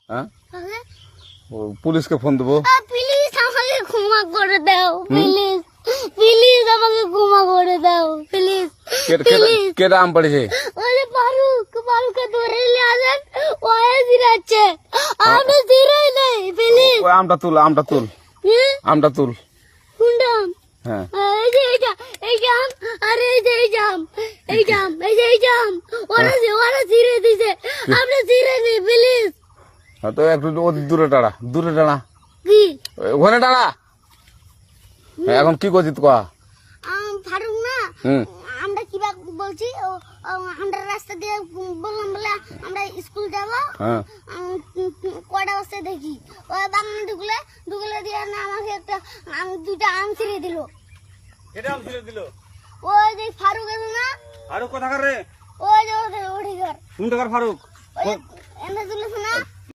হ্যাঁ পুলিশকে ফোন দেবো। প্লিজ আমাকে ক্ষমা করে দাও, প্লিজ প্লিজ আমাকে ক্ষমা করে দাও, প্লিজ প্লিজ। কেটা আম পড়েছে? ওই ফারুককে ধরে নিয়ে আসেন, ও জিরাচ্ছে, আমি জিরাই নাই, প্লিজ। ওই আমটা তুল আমটা তুল কোনটা আম? হ্যাঁ এই যে এই জাম, আরে এই যে এই জাম, এই জাম, ওরা জিরে দিছে, আপনি জিরে নি, প্লিজ। তো একটু দূরে দাঁড়া কি ওখানে দাঁড়া। এখন কি করছিস কয়া? ফারুক না, আমরা কিবা বলছি, আমরা রাস্তা দিয়ে বললাম বলে আমরা স্কুল যাব, কটা বস্তা দেখি ওই বাগানে ঢুকলে দিয়ে না আমাকে একটা দুইটা আম ছিঁড়ে দিল। এটা আম ছিঁড়ে দিল? ওই যে ফারুক আছে না, ফারুক কোথাকার রে? ওই যে ওঠে ঘর, কোন টাকার ফারুক? এনে তুলেছে না।